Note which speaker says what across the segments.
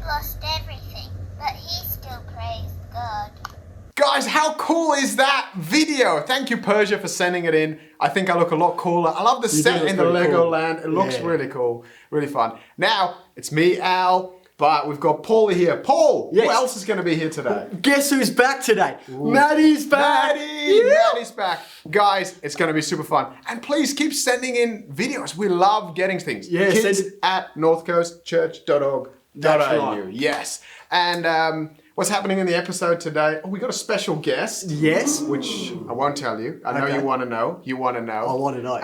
Speaker 1: lost everything, but he still praised God.
Speaker 2: Guys, how cool is that video? Thank you, Persia, for sending it in. I think I look a lot cooler. I love the set in the Legoland. It looks really cool, really fun. Now, it's me, Al, but we've got Paulie here. Paul, who else is going to be here today?
Speaker 3: Guess who's back today? Maddie's back.
Speaker 2: Maddie's back. Guys, it's going to be super fun. And please keep sending in videos. We love getting things.
Speaker 3: Yeah,
Speaker 2: Kids at northcoastchurch.org.au.
Speaker 3: That's right.
Speaker 2: Yes. And what's happening in the episode today? Oh, we got a special guest.
Speaker 3: Yes.
Speaker 2: Which I won't tell you. I know you want to know. You want to know.
Speaker 3: I want to know.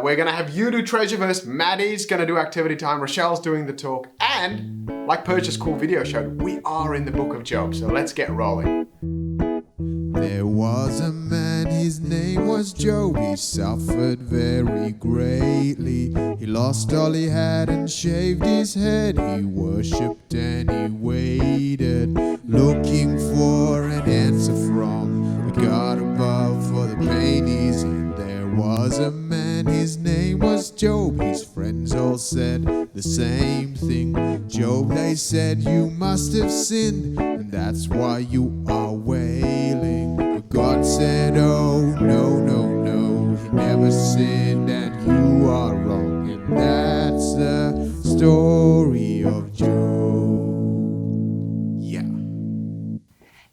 Speaker 2: We're going to have you do Treasureverse. Maddie's going to do activity time. Rochelle's doing the talk. And like Persia's cool video showed, we are in the book of Job. So let's get rolling.
Speaker 4: There was a man, his name was Job. He suffered very greatly. He lost all he had and shaved his head. He worshipped and he waited, looking for an answer from the God above for the pain he's in. There was a man, his name was Job. His friends all said the same thing. Job, they said, you must have sinned, and that's why you are wailing. But God said, oh, no, no, no, he never sinned, and you are wrong. And that's the story of Job. Yeah.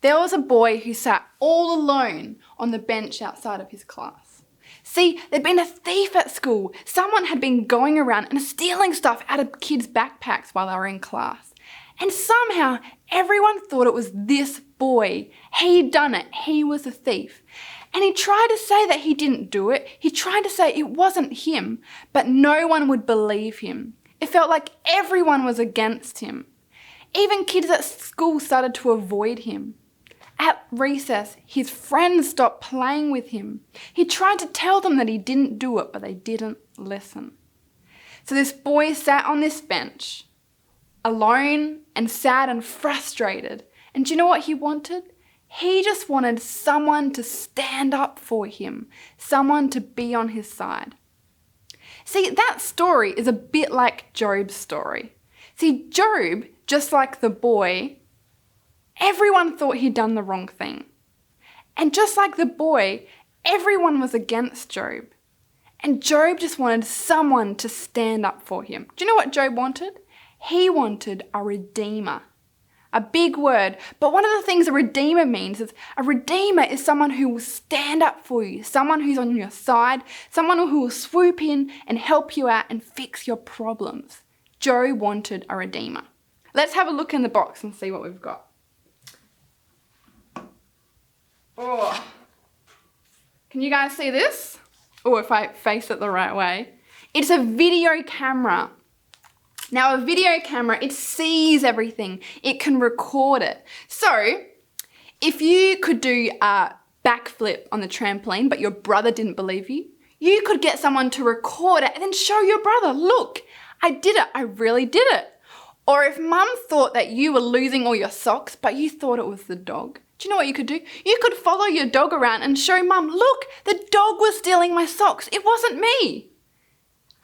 Speaker 5: There was a boy who sat all alone on the bench outside of his class. See, there'd been a thief at school. Someone had been going around and stealing stuff out of kids' backpacks while they were in class. And somehow everyone thought it was this boy. He'd done it. He was a thief. And he tried to say that he didn't do it. He tried to say it wasn't him, but no one would believe him. It felt like everyone was against him. Even kids at school started to avoid him. At recess, his friends stopped playing with him. He tried to tell them that he didn't do it, but they didn't listen. So this boy sat on this bench, alone and sad and frustrated. And do you know what he wanted? He just wanted someone to stand up for him, someone to be on his side. See, that story is a bit like Job's story. See, Job, just like the boy, everyone thought he'd done the wrong thing. And just like the boy, everyone was against Job. And Job just wanted someone to stand up for him. Do you know what Job wanted? He wanted a redeemer. A big word, but one of the things a redeemer means is a redeemer is someone who will stand up for you, someone who's on your side, someone who will swoop in and help you out and fix your problems. Job wanted a redeemer. Let's have a look in the box and see what we've got. Oh, can you guys see this? Oh, if I face it the right way. It's a video camera. Now, a video camera, it sees everything. It can record it. So, if you could do a backflip on the trampoline, but your brother didn't believe you, you could get someone to record it and then show your brother, look, I did it. I really did it. Or if mum thought that you were losing all your socks, but you thought it was the dog, do you know what you could do? You could follow your dog around and show mum, look, the dog was stealing my socks. It wasn't me.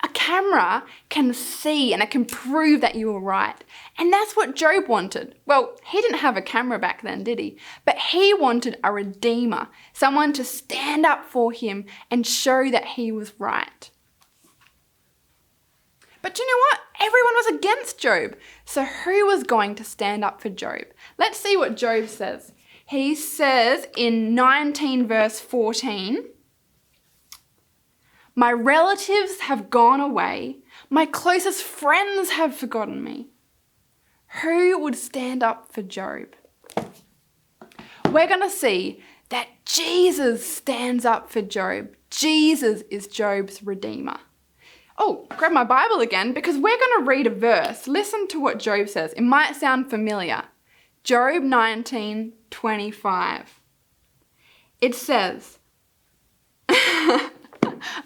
Speaker 5: A camera can see and it can prove that you were right. And that's what Job wanted. Well, he didn't have a camera back then, did he? But he wanted a redeemer, someone to stand up for him and show that he was right. But do you know what? Everyone was against Job. So who was going to stand up for Job? Let's see what Job says. He says in 19 verse 14, my relatives have gone away. My closest friends have forgotten me. Who would stand up for Job? We're going to see that Jesus stands up for Job. Jesus is Job's redeemer. Oh, grab my Bible again because we're going to read a verse. Listen to what Job says. It might sound familiar. Job 19:25. It says,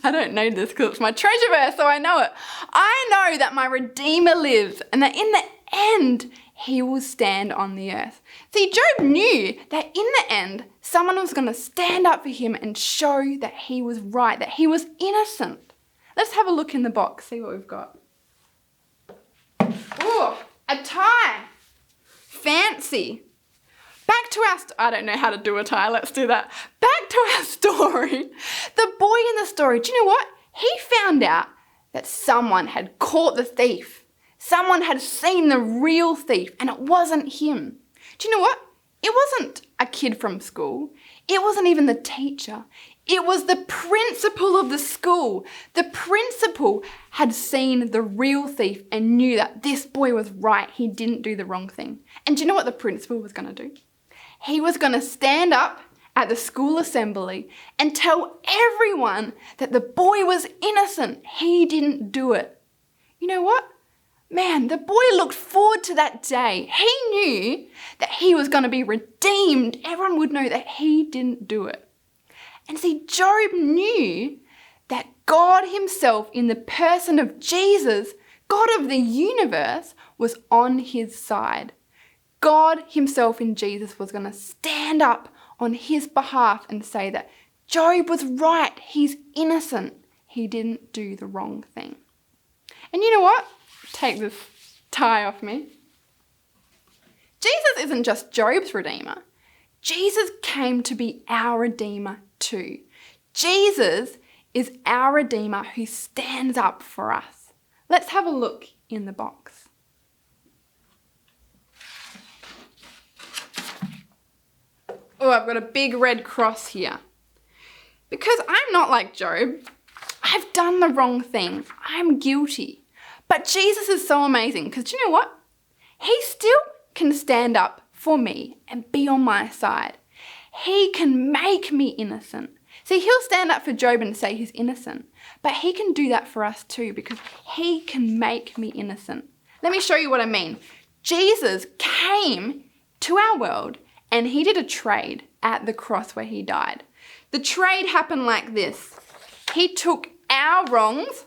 Speaker 5: I don't know this because it's my treasure verse, so I know it. I know that my Redeemer lives and that in the end, he will stand on the earth. See, Job knew that in the end, someone was going to stand up for him and show that he was right, that he was innocent. Let's have a look in the box, see what we've got. Oh, a tie. see. Back to our, I don't know how to do a tie, let's do that. Back to our story. The boy in the story, do you know what? He found out that someone had caught the thief. Someone had seen the real thief and it wasn't him. Do you know what? It wasn't a kid from school. It wasn't even the teacher. It was the principal of the school. The principal had seen the real thief and knew that this boy was right. He didn't do the wrong thing. And do you know what the principal was going to do? He was going to stand up at the school assembly and tell everyone that the boy was innocent. He didn't do it. You know what? Man, the boy looked forward to that day. He knew that he was going to be redeemed. Everyone would know that he didn't do it. And see, Job knew that God himself, in the person of Jesus, God of the universe, was on his side. God himself in Jesus was going to stand up on his behalf and say that Job was right. He's innocent. He didn't do the wrong thing. And you know what? Take this tie off me. Jesus isn't just Job's redeemer. Jesus came to be our redeemer too. Jesus is our redeemer who stands up for us. Let's have a look in the box. Oh, I've got a big red cross here. Because I'm not like Job. I've done the wrong thing. I'm guilty. But Jesus is so amazing because do you know what? He still can stand up for me and be on my side. He can make me innocent. See, he'll stand up for Job and say he's innocent. But he can do that for us too because he can make me innocent. Let me show you what I mean. Jesus came to our world and he did a trade at the cross where he died. The trade happened like this. He took our wrongs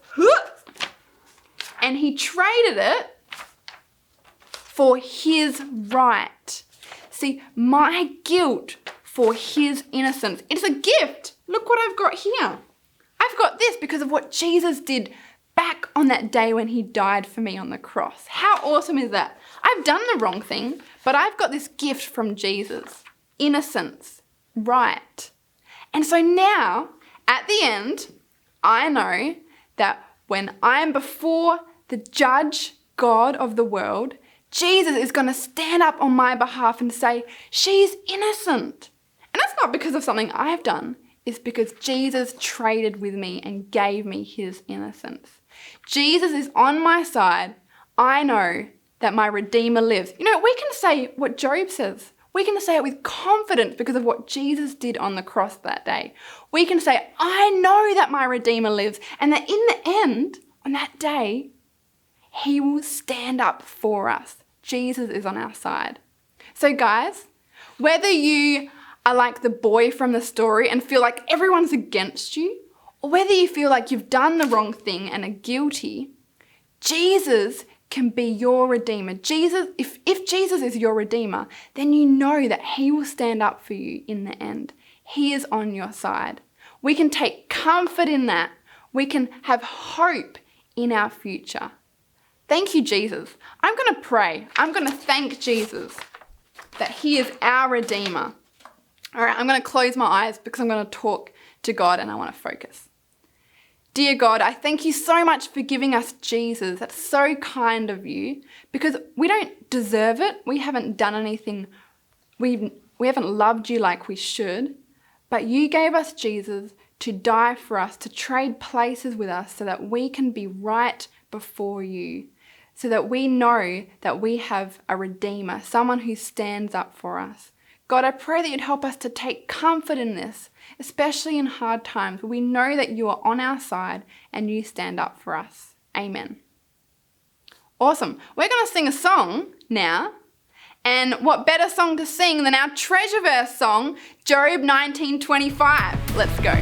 Speaker 5: and he traded it for his right. See, my guilt for his innocence. It's a gift. Look what I've got here. I've got this because of what Jesus did back on that day when he died for me on the cross. How awesome is that? I've done the wrong thing, but I've got this gift from Jesus. Innocence. Right. And so now, at the end, I know that when I'm before the judge, God of the world, Jesus is going to stand up on my behalf and say, she's innocent. And that's not because of something I've done. It's because Jesus traded with me and gave me his innocence. Jesus is on my side. I know that my Redeemer lives. You know, we can say what Job says. We can say it with confidence because of what Jesus did on the cross that day. We can say, I know that my Redeemer lives and that in the end, on that day, he will stand up for us. Jesus is on our side. So guys, whether you are like the boy from the story and feel like everyone's against you, or whether you feel like you've done the wrong thing and are guilty, Jesus can be your Redeemer. Jesus, if Jesus is your Redeemer, then you know that he will stand up for you in the end. He is on your side. We can take comfort in that. We can have hope in our future. Thank you, Jesus. I'm going to pray. I'm going to thank Jesus that he is our Redeemer. All right, I'm going to close my eyes because I'm going to talk to God and I want to focus. Dear God, I thank you so much for giving us Jesus. That's so kind of you because we don't deserve it. We haven't done anything. We haven't loved you like we should. But you gave us Jesus to die for us, to trade places with us so that we can be right before you, so that we know that we have a Redeemer, someone who stands up for us. God, I pray that you'd help us to take comfort in this, especially in hard times where we know that you are on our side and you stand up for us. Amen. Awesome. We're going to sing a song now. And what better song to sing than our treasure verse song, Job 19:25. Let's go.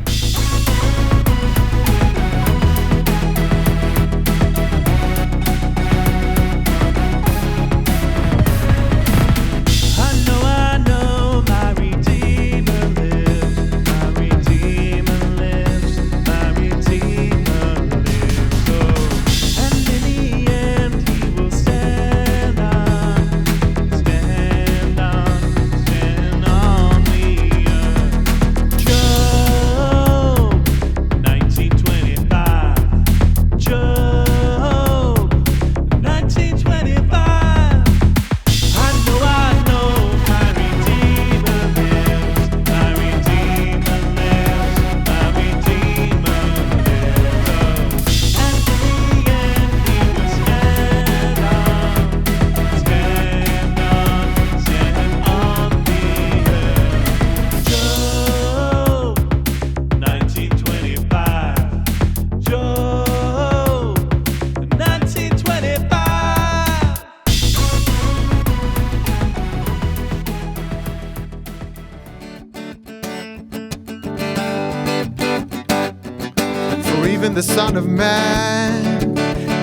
Speaker 4: even the Son of Man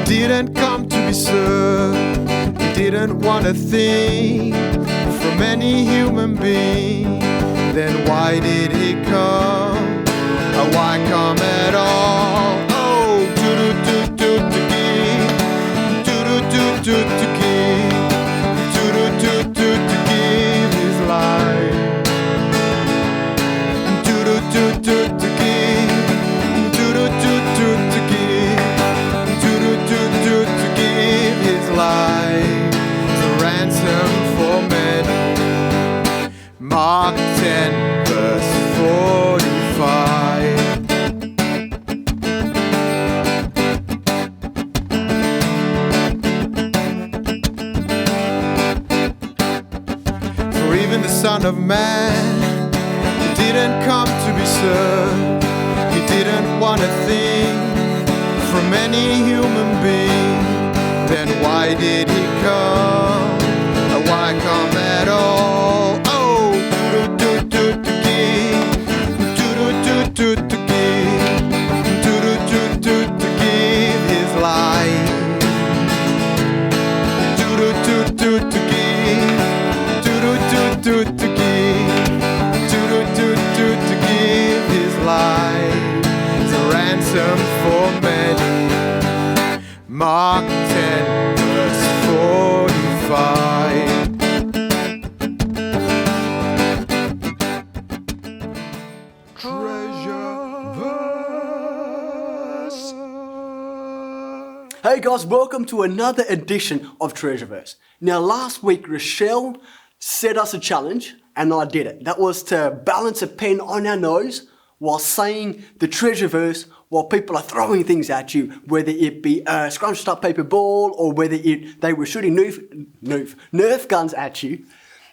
Speaker 4: didn't come to be served. He didn't want a thing from any human being. Then why did he come? Or why come at all? Oh, to give, to give, to give his life. To give, to give his life as a ransom for men. Mark 10 verse 45. For even the Son of Man didn't come to be served. He didn't want a thing from any human being. Then why did he come? Or why come at all? Oh, to give, to give his life. To give his life as a ransom for many. Mark 10 verse 45. Treasure verse.
Speaker 3: Hey guys, welcome to another edition of Treasureverse. Now last week Rochelle set us a challenge and I did it. That was to balance a pen on our nose while saying the Treasureverse while people are throwing things at you, whether it be a scrunched up paper ball or whether they were shooting Nerf guns at you.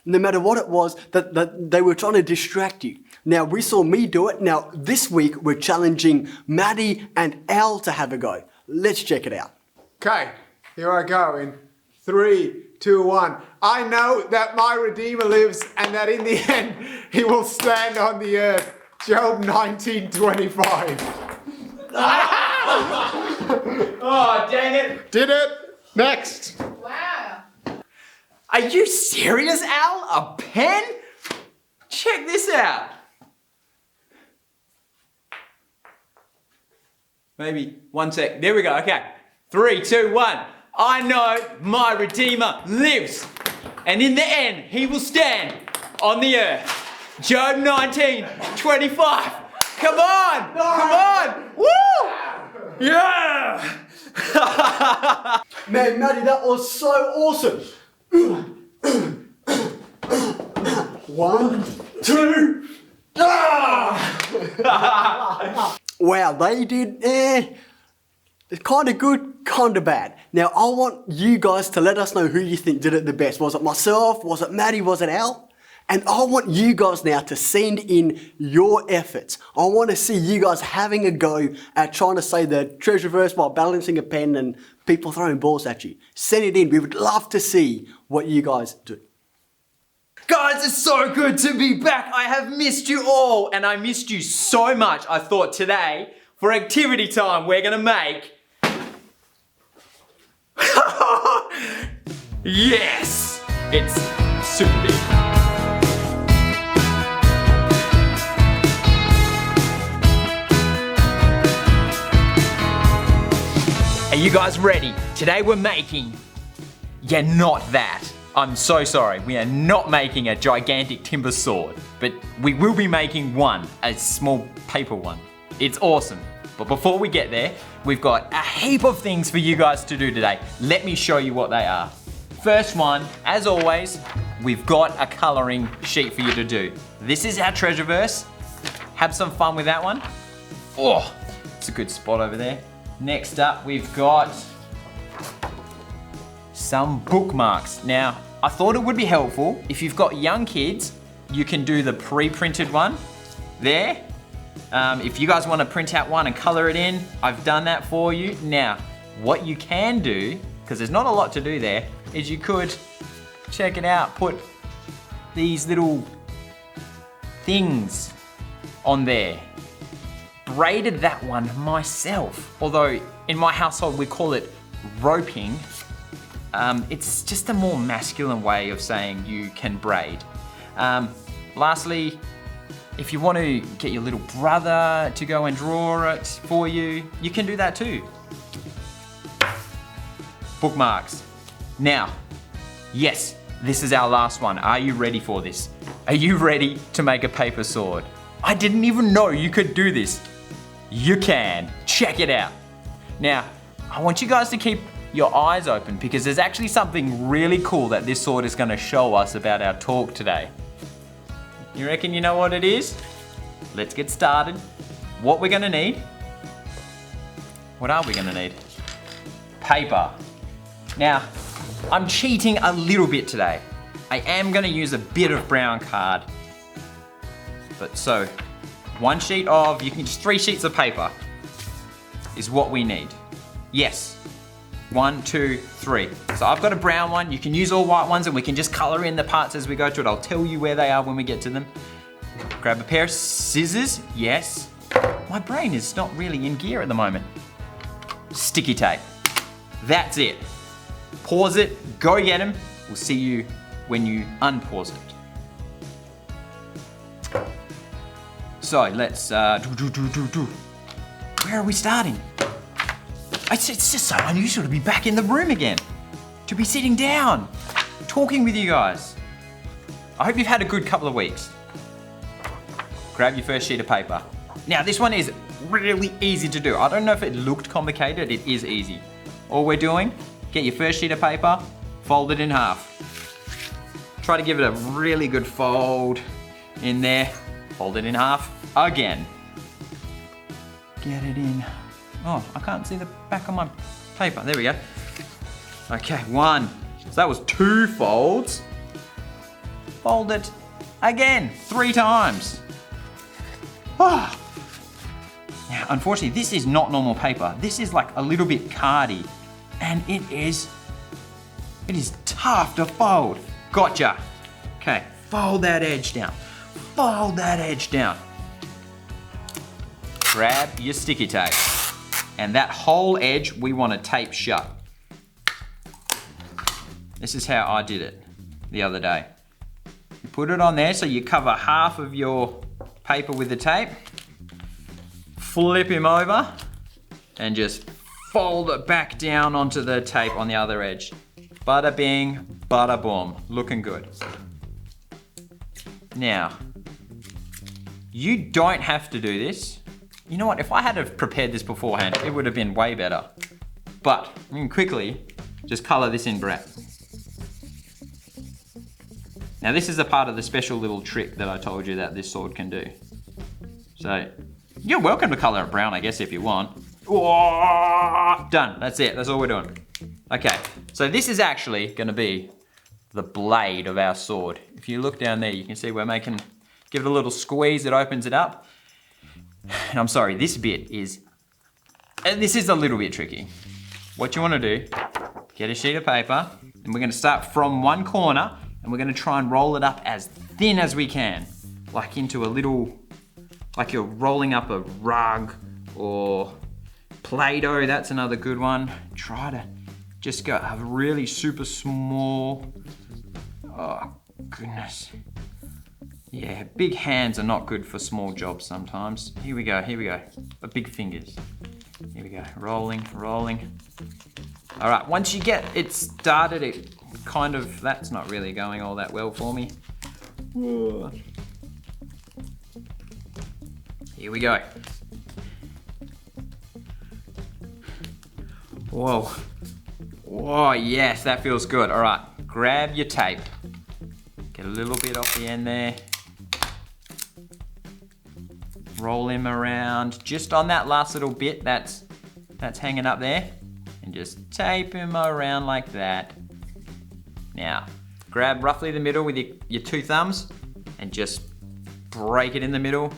Speaker 3: No matter what it was, that they were trying to distract you. Now we saw me do it. Now this week we're challenging Maddie and Al to have a go. Let's check it out.
Speaker 2: Okay, here I go in 3, 2, 1. I know that my Redeemer lives and that in the end he will stand on the earth. Job 19:25.
Speaker 6: Oh, dang it.
Speaker 2: Did it? Next.
Speaker 5: Wow.
Speaker 6: Are you serious, Al? A pen? Check this out. Maybe 1 sec. There we go. Okay. 3, 2, 1. I know my Redeemer lives, and in the end, he will stand on the earth. Job 19:25. Come on! Come on! Woo! Yeah!
Speaker 3: Man, Maddie, that was so awesome. 1, 2. Wow, they did. It's kind of good, kind of bad. Now, I want you guys to let us know who you think did it the best. Was it myself? Was it Maddie? Was it Al? And I want you guys now to send in your efforts. I want to see you guys having a go at trying to say the Treasureverse while balancing a pen and people throwing balls at you. Send it in. We would love to see what you guys do.
Speaker 6: Guys, it's so good to be back. I have missed you all, and I missed you so much. I thought today, for activity time, we're gonna make... Yes! It's super big. Are you guys ready? Today we're making... Yeah, not that. I'm so sorry. We are not making a gigantic timber sword, but we will be making one, a small paper one. It's awesome. But before we get there, we've got a heap of things for you guys to do today. Let me show you what they are. First one, as always, we've got a coloring sheet for you to do. This is our Treasureverse. Have some fun with that one. Oh, it's a good spot over there. Next up, we've got some bookmarks. Now, I thought it would be helpful if you've got young kids, you can do the pre-printed one there. If you guys want to print out one and color it in, I've done that for you. Now, what you can do, because there's not a lot to do there, is you could, check it out, put these little things on there. braided that one myself. Although in my household we call it roping. It's just a more masculine way of saying you can braid. Lastly, if you want to get your little brother to go and draw it for you, you can do that too. Bookmarks. Now, yes, this is our last one. Are you ready for this? Are you ready to make a paper sword? I didn't even know you could do this. You can. Check it out. Now, I want you guys to keep your eyes open because there's actually something really cool that this sword is going to show us about our talk today. You reckon you know what it is? Let's get started. What we're going to need. What are we going to need? Paper. Now, I'm cheating a little bit today. I am going to use a bit of brown card. But so, one sheet of, you can just 3 sheets of paper is what we need. Yes. 1, 2, 3. So I've got a brown one. You can use all white ones and we can just color in the parts as we go through it. I'll tell you where they are when we get to them. Grab a pair of scissors. Yes. My brain is not really in gear at the moment. Sticky tape. That's it. Pause it. Go get them. We'll see you when you unpause it. So let's Where are we starting? It's just so unusual to be back in the room again. To be sitting down, talking with you guys. I hope you've had a good couple of weeks. Grab your first sheet of paper. Now this one is really easy to do. I don't know if it looked complicated, it is easy. All we're doing, get your first sheet of paper, fold it in half. Try to give it a really good fold in there. Fold it in half again. Get it in. Oh, I can't see the back of my paper. There we go. Okay, 1. So that was 2 folds. Fold it again, 3 times. Oh. Now, unfortunately, this is not normal paper. This is like a little bit cardy, and it is tough to fold. Gotcha. Okay, fold that edge down. Fold that edge down. Grab your sticky tape. And that whole edge we want to tape shut. This is how I did it the other day. You put it on there so you cover half of your paper with the tape. Flip him over and just fold it back down onto the tape on the other edge. Bada bing, bada boom. Looking good. Now, you don't have to do this. You know what, if I had have prepared this beforehand, it would have been way better. But, you can quickly just color this in brown. Now this is a part of the special little trick that I told you that this sword can do. So, you're welcome to color it brown, I guess, if you want. Done, that's it, that's all we're doing. Okay, so this is actually gonna be the blade of our sword. If you look down there, you can see we're making, give it a little squeeze, it opens it up. And I'm sorry, this bit is, this is a little bit tricky. What you wanna do, get a sheet of paper, and we're gonna start from one corner, and we're gonna try and roll it up as thin as we can. Like into a little, like you're rolling up a rug, or Play-Doh, that's another good one. Try to just go a really super small, oh goodness. Yeah, big hands are not good for small jobs sometimes. Here we go, but big fingers. Here we go, rolling, rolling. All right, once you get it started, it kind of, that's not really going all that well for me. Whoa. Here we go. Whoa. Whoa, yes, that feels good. All right, grab your tape. Get a little bit off the end there. Roll him around just on that last little bit that's hanging up there, and just tape him around like that. Now, grab roughly the middle with your 2 thumbs and just break it in the middle.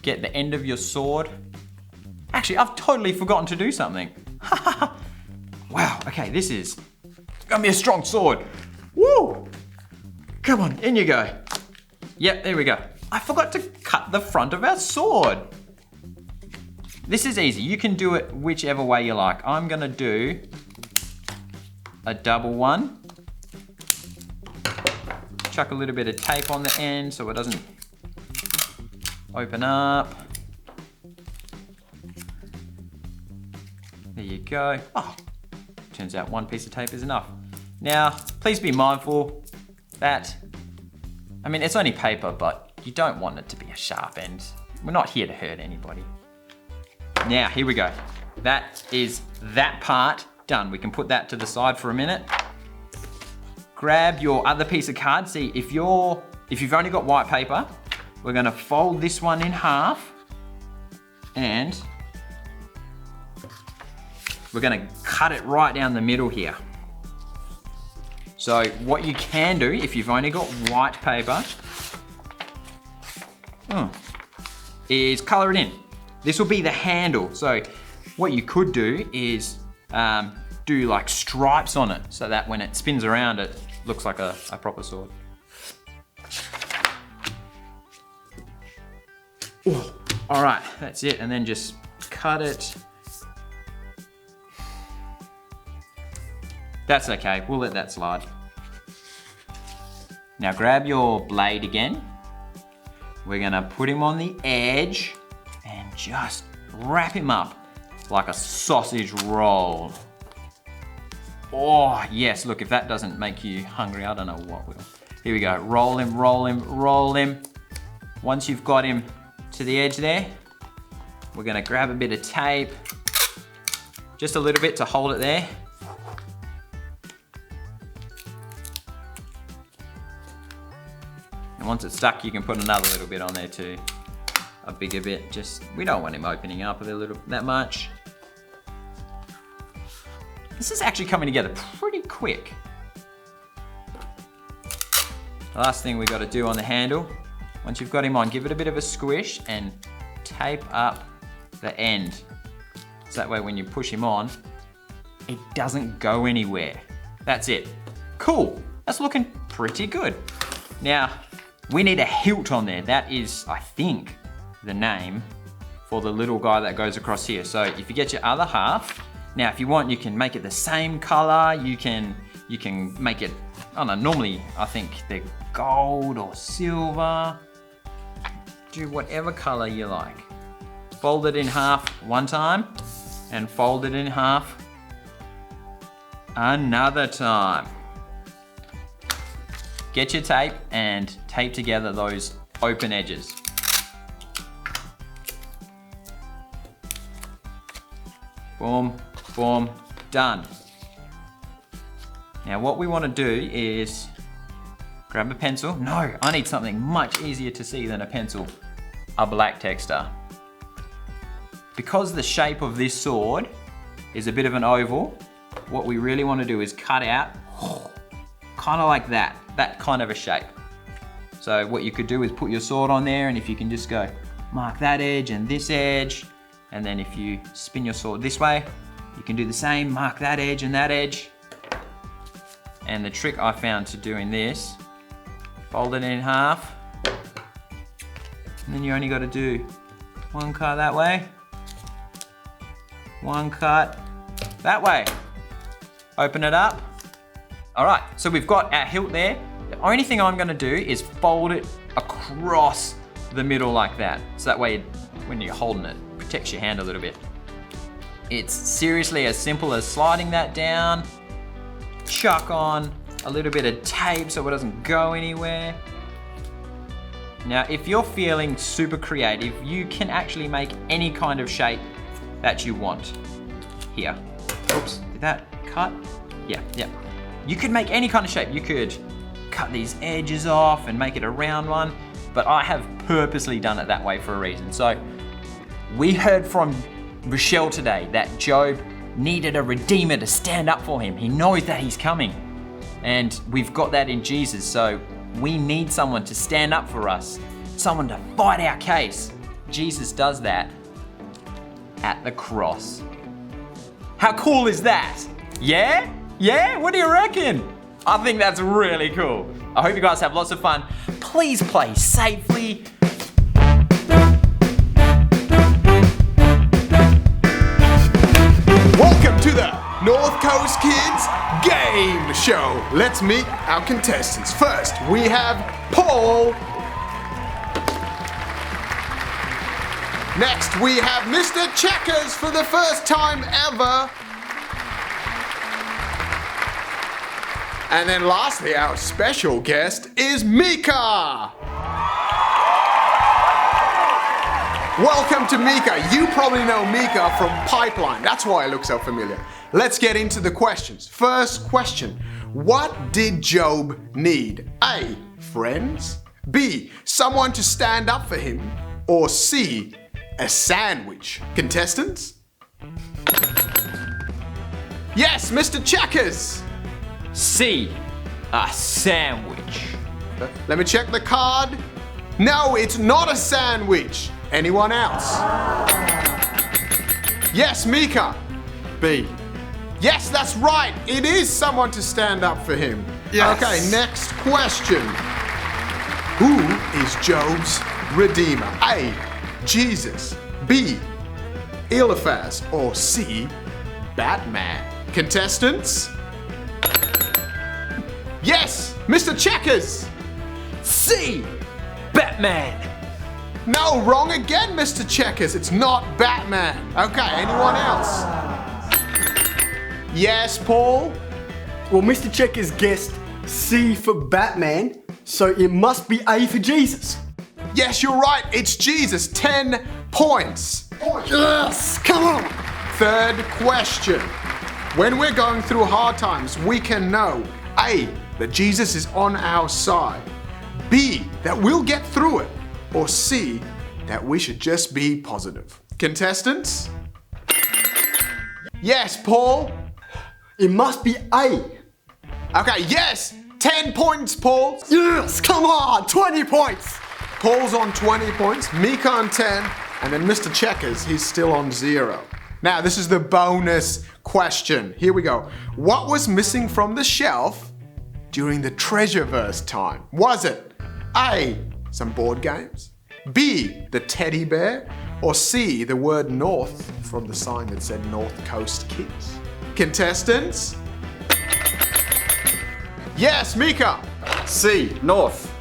Speaker 6: Get the end of your sword. Actually, I've totally forgotten to do something. Wow, okay, this is gonna be a strong sword. Woo! Come on, in you go. Yep, there we go. I forgot to cut the front of our sword. This is easy. You can do it whichever way you like. I'm gonna do a double one. Chuck a little bit of tape on the end so it doesn't open up. There you go. Oh, turns out one piece of tape is enough. Now, please be mindful that, I mean, it's only paper, but you don't want it to be a sharp end. We're not here to hurt anybody. Now, here we go. That is that part done. We can put that to the side for a minute. Grab your other piece of card. See, if you've only got white paper, we're gonna fold this one in half and we're gonna cut it right down the middle here. So what you can do, if you've only got white paper, is color it in. This will be the handle. So what you could do is do like stripes on it so that when it spins around, it looks like a proper sword. Ooh. All right, that's it. And then just cut it. That's okay, we'll let that slide. Now grab your blade again. We're gonna put him on the edge and just wrap him up like a sausage roll. Oh, yes, look, if that doesn't make you hungry, I don't know what will. Here we go, roll him, roll him, roll him. Once you've got him to the edge there, we're gonna grab a bit of tape, just a little bit to hold it there. And once it's stuck, you can put another little bit on there too. A bigger bit, we don't want him opening up that much. This is actually coming together pretty quick. The last thing we got to do on the handle, once you've got him on, give it a bit of a squish and tape up the end. So that way when you push him on, it doesn't go anywhere. That's it. Cool, that's looking pretty good. Now, we need a hilt on there. That is, I think, the name for the little guy that goes across here. So if you get your other half, now if you want, you can make it the same color. You can make it, I don't know, normally I think they're gold or silver. Do whatever color you like. Fold it in half one time and fold it in half another time. Get your tape and tape together those open edges. Boom, boom, done. Now what we want to do is grab a pencil. No, I need something much easier to see than a pencil. A black texter. Because the shape of this sword is a bit of an oval, what we really want to do is cut out kind of like that kind of a shape. So what you could do is put your sword on there, and if you can just go mark that edge and this edge, and then if you spin your sword this way, you can do the same, mark that edge and that edge. And the trick I found to doing this, fold it in half, and then you only got to do one cut that way, one cut that way. Open it up. All right, so we've got our hilt there. The only thing I'm gonna do is fold it across the middle like that. So that way, when you're holding it, it protects your hand a little bit. It's seriously as simple as sliding that down, chuck on a little bit of tape so it doesn't go anywhere. Now, if you're feeling super creative, you can actually make any kind of shape that you want. Here. Oops, did that cut? Yeah. You could make any kind of shape. You could cut these edges off and make it a round one, but I have purposely done it that way for a reason. So we heard from Rochelle today that Job needed a redeemer to stand up for him. He knows that he's coming, and we've got that in Jesus. So we need someone to stand up for us, someone to fight our case. Jesus does that at the cross. How cool is that? Yeah? Yeah? What do you reckon? I think that's really cool. I hope you guys have lots of fun. Please play safely.
Speaker 2: North Coast Kids Game Show. Let's meet our contestants. First, we have Paul. Next, we have Mr. Checkers for the first time ever. And then lastly, our special guest is Mika. Welcome to Mika. You probably know Mika from Pipeline. That's why I look so familiar. Let's get into the questions. First question. What did Job need? A. Friends. B. Someone to stand up for him. Or C. A sandwich. Contestants? Yes, Mr. Checkers.
Speaker 6: C. A sandwich.
Speaker 2: Let me check the card. No, it's not a sandwich. Anyone else? Yes, Mika. B. Yes, that's right. It is someone to stand up for him.
Speaker 3: Yes.
Speaker 2: Okay, next question. Who is Job's redeemer? A. Jesus. B. Eliphaz. Or C. Batman. Contestants? Yes, Mr. Checkers.
Speaker 6: C. Batman.
Speaker 2: No, wrong again, Mr. Checkers. It's not Batman. Okay, anyone else? Yes, Paul?
Speaker 3: Well, Mr. Checkers guessed C for Batman, so it must be A for Jesus.
Speaker 2: Yes, you're right. It's Jesus. 10 points.
Speaker 3: Yes, come on.
Speaker 2: Third question. When we're going through hard times, we can know A, that Jesus is on our side. B, that we'll get through it. Or C, that we should just be positive. Contestants? Yes, Paul?
Speaker 3: It must be A.
Speaker 2: Okay, yes! 10 points, Paul!
Speaker 3: Yes, come on, 20 points.
Speaker 2: Paul's on 20 points, Mika on 10, and then Mr. Checkers, he's still on 0. Now, this is the bonus question. Here we go. What was missing from the shelf during the Treasureverse time? Was it A, some board games, B, the teddy bear, or C, the word north from the sign that said North Coast Kids? Contestants? Yes, Mika.
Speaker 6: C. North.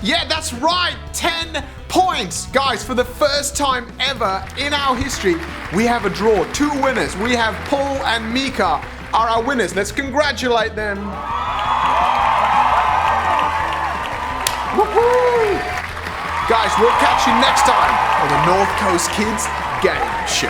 Speaker 2: Yeah, that's right. 10 points. Guys, for the first time ever in our history, we have a draw. 2 winners. We have Paul and Mika are our winners. Let's congratulate them. Woohoo! Guys, we'll catch you next time on the North Coast Kids Game Show.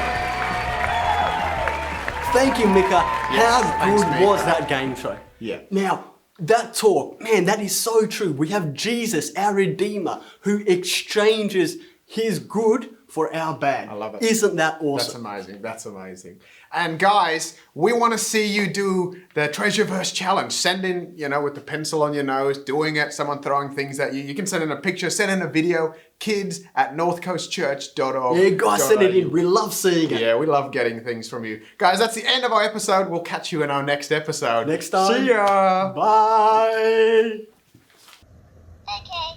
Speaker 3: Thank you, Mika. How
Speaker 2: thanks,
Speaker 3: good
Speaker 2: Mika.
Speaker 3: was that game show?
Speaker 2: Yeah.
Speaker 3: Now, that talk, man, that is so true. We have Jesus, our Redeemer, who exchanges his good for our bad.
Speaker 2: I love it.
Speaker 3: Isn't that
Speaker 2: That's
Speaker 3: awesome?
Speaker 2: amazing. That's amazing. And guys, we want to see you do the Treasureverse challenge. Send in, with the pencil on your nose, doing it, someone throwing things at you. You can send in a picture, send in a video, kids@northcoastchurch.org.
Speaker 3: Yeah, guys, send it in. We love seeing it.
Speaker 2: Yeah, we love getting things from you. Guys, that's the end of our episode. We'll catch you in our next episode.
Speaker 3: Next time.
Speaker 2: See ya.
Speaker 3: Bye.
Speaker 1: Okay.